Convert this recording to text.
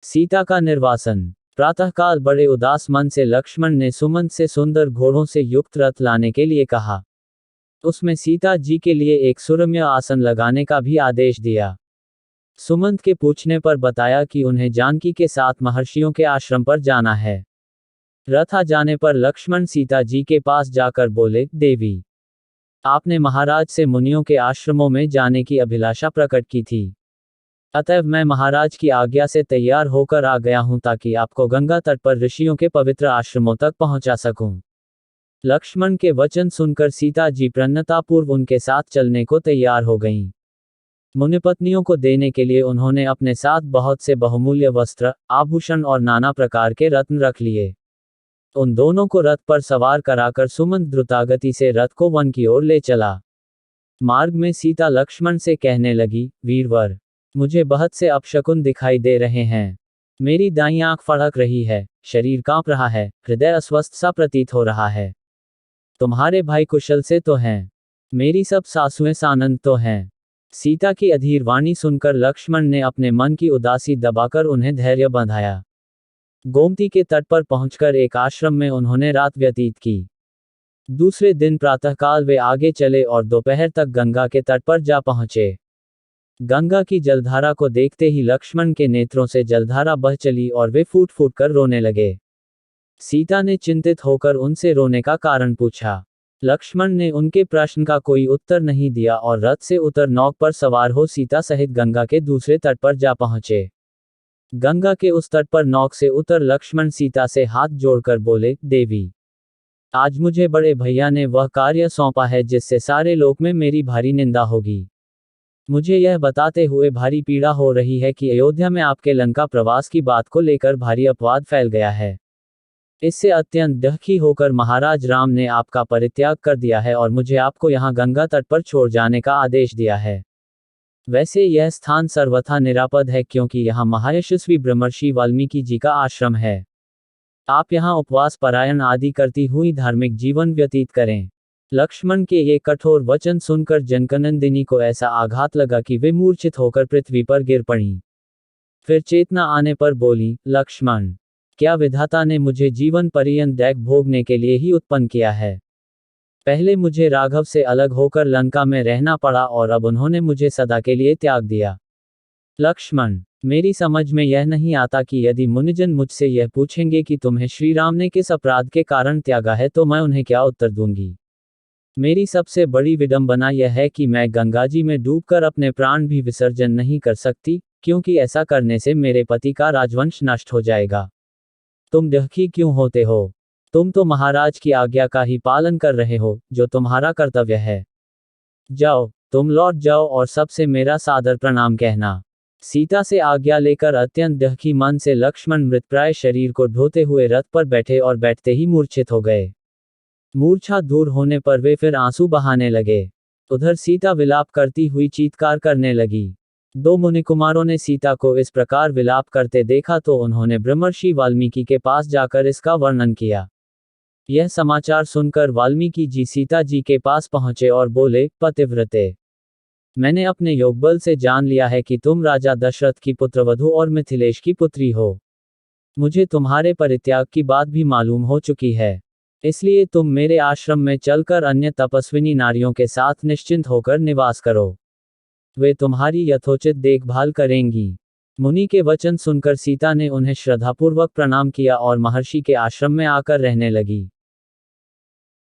सीता का निर्वासन। प्रातःकाल बड़े उदास मन से लक्ष्मण ने सुमंत से सुंदर घोड़ों से युक्त रथ लाने के लिए कहा। उसमें सीता जी के लिए एक सुरम्य आसन लगाने का भी आदेश दिया। सुमंत के पूछने पर बताया कि उन्हें जानकी के साथ महर्षियों के आश्रम पर जाना है। रथ आ जाने पर लक्ष्मण सीता जी के पास जाकर बोले, देवी, आपने महाराज से मुनियों के आश्रमों में जाने की अभिलाषा प्रकट की थी। अतएव मैं महाराज की आज्ञा से तैयार होकर आ गया हूं ताकि आपको गंगा तट पर ऋषियों के पवित्र आश्रमों तक पहुंचा सकूं। लक्ष्मण के वचन सुनकर सीता जी प्रसन्नतापूर्व उनके साथ चलने को तैयार हो गईं। मुनिपत्नियों को देने के लिए उन्होंने अपने साथ बहुत से बहुमूल्य वस्त्र, आभूषण और नाना प्रकार के रत्न रख लिए। उन दोनों को रथ पर सवार कराकर सुमंत द्रुतागति से रथ को वन की ओर ले चला। मार्ग में सीता लक्ष्मण से कहने लगी, वीरवर, मुझे बहुत से अपशकुन दिखाई दे रहे हैं। मेरी दाईं आंख फड़क रही है, शरीर कांप रहा है, हृदय अस्वस्थ सा प्रतीत हो रहा है। तुम्हारे भाई कुशल से तो हैं, मेरी सब सासुएं सानंद तो हैं। सीता की अधीर वाणी सुनकर लक्ष्मण ने अपने मन की उदासी दबाकर उन्हें धैर्य बंधाया। गोमती के तट पर पहुंचकर एक आश्रम में उन्होंने रात व्यतीत की। दूसरे दिन प्रातःकाल वे आगे चले और दोपहर तक गंगा के तट पर जा पहुंचे। गंगा की जलधारा को देखते ही लक्ष्मण के नेत्रों से जलधारा बह चली और वे फूट फूट कर रोने लगे। सीता ने चिंतित होकर उनसे रोने का कारण पूछा। लक्ष्मण ने उनके प्रश्न का कोई उत्तर नहीं दिया और रथ से उतर नौक पर सवार हो सीता सहित गंगा के दूसरे तट पर जा पहुंचे। गंगा के उस तट पर नौक से उतर लक्ष्मण सीता से हाथ जोड़कर बोले, देवी, आज मुझे बड़े भैया ने वह कार्य सौंपा है जिससे सारे लोक में मेरी भारी निंदा होगी। मुझे यह बताते हुए भारी पीड़ा हो रही है कि अयोध्या में आपके लंका प्रवास की बात को लेकर भारी अपवाद फैल गया है। इससे अत्यंत दुखी होकर महाराज राम ने आपका परित्याग कर दिया है और मुझे आपको यहाँ गंगा तट पर छोड़ जाने का आदेश दिया है। वैसे यह स्थान सर्वथा निरापद है क्योंकि यहाँ महायशस्वी ब्रह्मर्षि वाल्मीकि जी का आश्रम है। आप यहाँ उपवास परायण आदि करती हुई धार्मिक जीवन व्यतीत करें। लक्ष्मण के ये कठोर वचन सुनकर जनकनंदिनी को ऐसा आघात लगा कि वे मूर्छित होकर पृथ्वी पर गिर पड़ी। फिर चेतना आने पर बोली, लक्ष्मण, क्या विधाता ने मुझे जीवन पर्यंत दैक भोगने के लिए ही उत्पन्न किया है? पहले मुझे राघव से अलग होकर लंका में रहना पड़ा और अब उन्होंने मुझे सदा के लिए त्याग दिया। लक्ष्मण, मेरी समझ में यह नहीं आता कि यदि मुनिजन मुझसे यह पूछेंगे कि तुम्हें श्री राम ने किस अपराध के कारण त्यागा है तो मैं उन्हें क्या उत्तर दूंगी। मेरी सबसे बड़ी विडंबना यह है कि मैं गंगाजी में डूबकर अपने प्राण भी विसर्जन नहीं कर सकती, क्योंकि ऐसा करने से मेरे पति का राजवंश नष्ट हो जाएगा। तुम दुखी क्यों होते हो? तुम तो महाराज की आज्ञा का ही पालन कर रहे हो, जो तुम्हारा कर्तव्य है। जाओ, तुम लौट जाओ और सबसे मेरा सादर प्रणाम कहना। सीता से आज्ञा लेकर अत्यंत दुखी मन से लक्ष्मण मृतप्राय शरीर को ढोते हुए रथ पर बैठे और बैठते ही मूर्छित हो गए। मूर्छा दूर होने पर वे फिर आंसू बहाने लगे। उधर सीता विलाप करती हुई चीत्कार करने लगी। दो मुनिकुमारों ने सीता को इस प्रकार विलाप करते देखा तो उन्होंने ब्रह्मर्षि वाल्मीकि के पास जाकर इसका वर्णन किया। यह समाचार सुनकर वाल्मीकि जी सीता जी के पास पहुंचे और बोले, पतिव्रते, मैंने अपने योगबल से जान लिया है कि तुम राजा दशरथ की पुत्रवधू और मिथिलेश की पुत्री हो। मुझे तुम्हारे परित्याग की बात भी मालूम हो चुकी है, इसलिए तुम मेरे आश्रम में चलकर अन्य तपस्विनी नारियों के साथ निश्चिंत होकर निवास करो। वे तुम्हारी यथोचित देखभाल करेंगी। मुनि के वचन सुनकर सीता ने उन्हें श्रद्धापूर्वक प्रणाम किया और महर्षि के आश्रम में आकर रहने लगी।